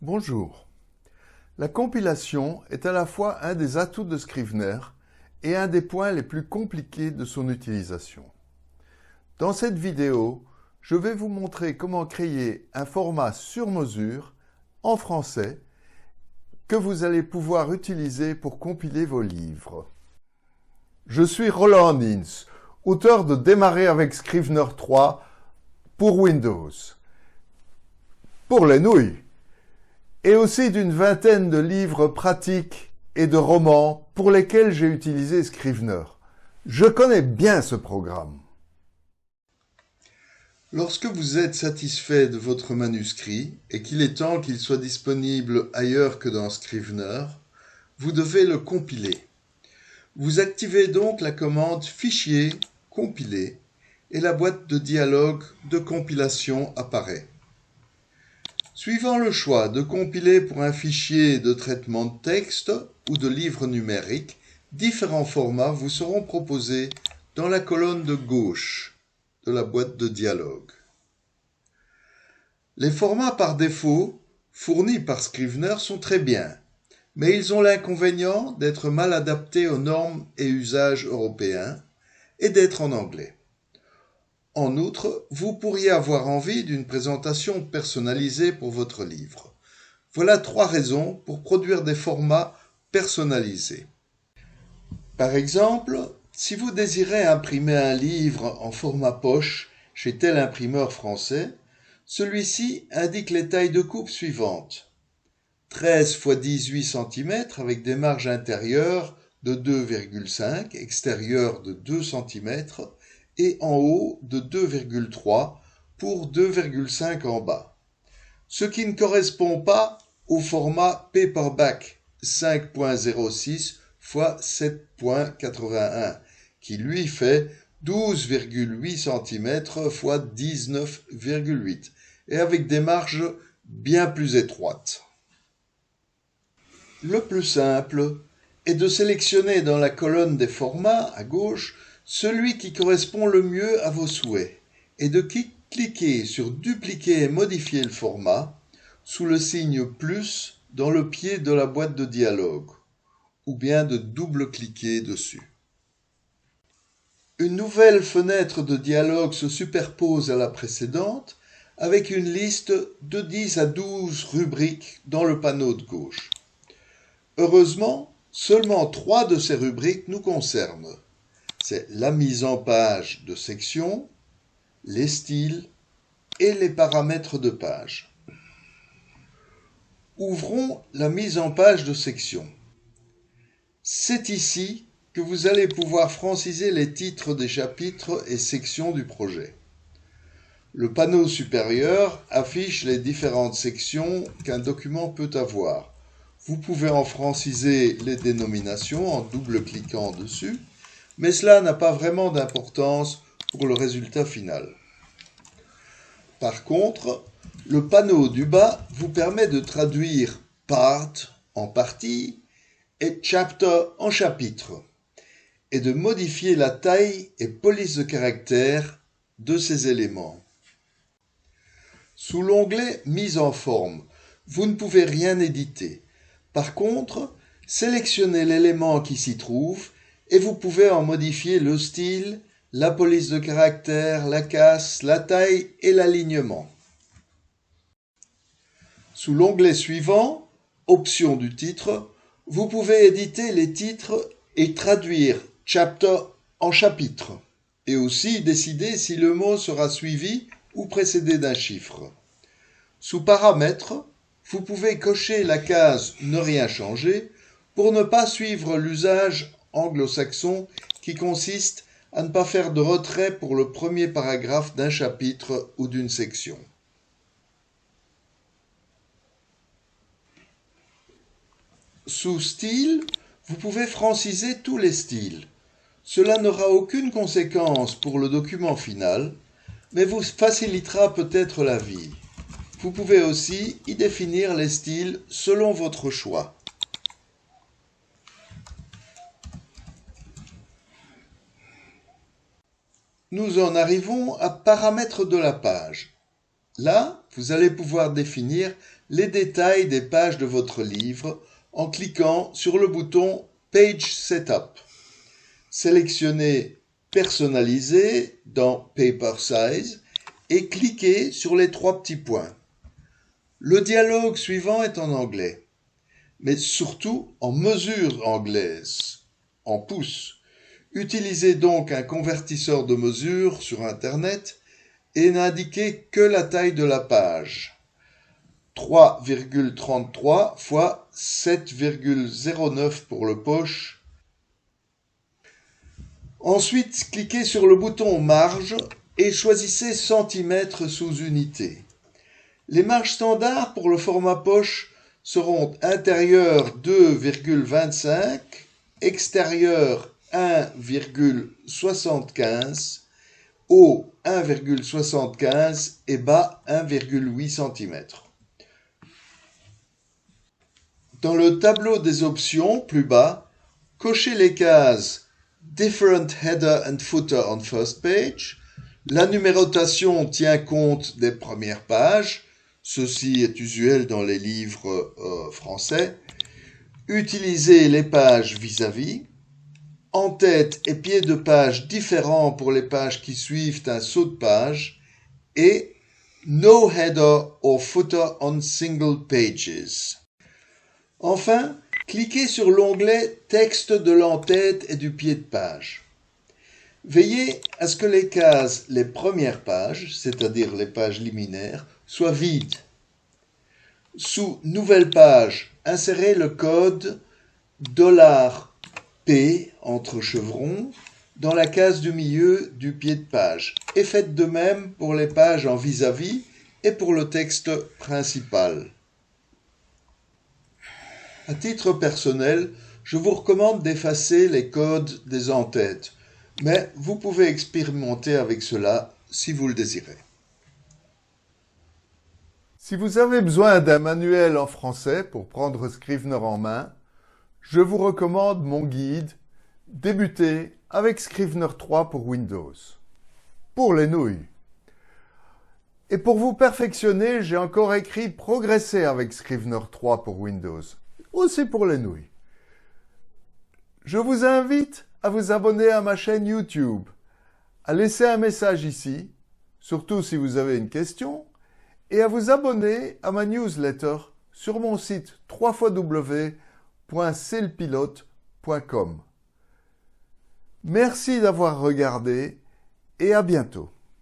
Bonjour. La compilation est à la fois un des atouts de Scrivener et un des points les plus compliqués de son utilisation. Dans cette vidéo, je vais vous montrer comment créer un format sur mesure en français que vous allez pouvoir utiliser pour compiler vos livres. Je suis Roland Nins, auteur de Démarrer avec Scrivener 3 pour Windows. Pour les nouilles, et aussi d'une vingtaine de livres pratiques et de romans pour lesquels j'ai utilisé Scrivener. Je connais bien ce programme. Lorsque vous êtes satisfait de votre manuscrit et qu'il est temps qu'il soit disponible ailleurs que dans Scrivener, vous devez le compiler. Vous activez donc la commande Fichier, compiler et la boîte de dialogue de compilation apparaît. Suivant le choix de compiler pour un fichier de traitement de texte ou de livre numérique, différents formats vous seront proposés dans la colonne de gauche de la boîte de dialogue. Les formats par défaut fournis par Scrivener sont très bien, mais ils ont l'inconvénient d'être mal adaptés aux normes et usages européens et d'être en anglais. En outre, vous pourriez avoir envie d'une présentation personnalisée pour votre livre. Voilà 3 raisons pour produire des formats personnalisés. Par exemple, si vous désirez imprimer un livre en format poche chez tel imprimeur français, celui-ci indique les tailles de coupe suivantes. 13 x 18 cm avec des marges intérieures de 2,5, extérieures de 2 cm et en haut de 2,3 pour 2,5 en bas. Ce qui ne correspond pas au format paperback 5.06 x 7.81 qui lui fait 12,8 cm x 19,8 et avec des marges bien plus étroites. Le plus simple est de sélectionner dans la colonne des formats à gauche celui qui correspond le mieux à vos souhaits et de cliquer sur Dupliquer et modifier le format sous le signe plus dans le pied de la boîte de dialogue ou bien de double-cliquer dessus. Une nouvelle fenêtre de dialogue se superpose à la précédente avec une liste de 10 à 12 rubriques dans le panneau de gauche. Heureusement, seulement 3 de ces rubriques nous concernent. C'est la mise en page de section, les styles et les paramètres de page. Ouvrons la mise en page de section. C'est ici que vous allez pouvoir franciser les titres des chapitres et sections du projet. Le panneau supérieur affiche les différentes sections qu'un document peut avoir. Vous pouvez en franciser les dénominations en double-cliquant dessus, mais cela n'a pas vraiment d'importance pour le résultat final. Par contre, le panneau du bas vous permet de traduire part en partie et chapter en chapitre et de modifier la taille et police de caractère de ces éléments. Sous l'onglet Mise en forme, vous ne pouvez rien éditer. Par contre, sélectionnez l'élément qui s'y trouve et vous pouvez en modifier le style, la police de caractère, la casse, la taille et l'alignement. Sous l'onglet suivant, Options du titre, vous pouvez éditer les titres et traduire chapter en chapitre, et aussi décider si le mot sera suivi ou précédé d'un chiffre. Sous Paramètres, vous pouvez cocher la case Ne rien changer pour ne pas suivre l'usage anglo-saxon qui consiste à ne pas faire de retrait pour le premier paragraphe d'un chapitre ou d'une section. Sous Style, vous pouvez franciser tous les styles. Cela n'aura aucune conséquence pour le document final, mais vous facilitera peut-être la vie. Vous pouvez aussi y définir les styles selon votre choix. Nous en arrivons à Paramètres de la page. Là, vous allez pouvoir définir les détails des pages de votre livre en cliquant sur le bouton Page Setup. Sélectionnez Personnaliser dans Paper Size et cliquez sur les 3 petits points. Le dialogue suivant est en anglais, mais surtout en mesure anglaise, en pouces. Utilisez donc un convertisseur de mesure sur Internet et n'indiquez que la taille de la page. 3,33 x 7,09 pour le poche. Ensuite, cliquez sur le bouton Marge et choisissez centimètres sous unité. Les marges standards pour le format poche seront intérieur 2,25, extérieur 1,75, haut 1,75 et bas 1,8 cm. Dans le tableau des options, plus bas, cochez les cases Different Header and Footer on First Page. La numérotation tient compte des premières pages. Ceci est usuel dans les livres français. Utilisez les pages vis-à-vis. En-tête et pied de page différents pour les pages qui suivent un saut de page. Et No Header or Footer on Single Pages. Enfin, cliquez sur l'onglet Texte de l'entête et du pied de page. Veillez à ce que les cases, les premières pages, c'est-à-dire les pages liminaires, soient vides. Sous Nouvelle page, insérez le code $P entre chevrons dans la case du milieu du pied de page. Et faites de même pour les pages en vis-à-vis et pour le texte principal. À titre personnel, je vous recommande d'effacer les codes des en-têtes, mais vous pouvez expérimenter avec cela si vous le désirez. Si vous avez besoin d'un manuel en français pour prendre Scrivener en main, je vous recommande mon guide « Débuter avec Scrivener 3 pour Windows » pour les nouilles. Et pour vous perfectionner, j'ai encore écrit « Progresser avec Scrivener 3 pour Windows » aussi pour les nouilles. Je vous invite à vous abonner à ma chaîne YouTube, à laisser un message ici, surtout si vous avez une question, et à vous abonner à ma newsletter sur mon site www.celpilote.com. Merci d'avoir regardé et à bientôt.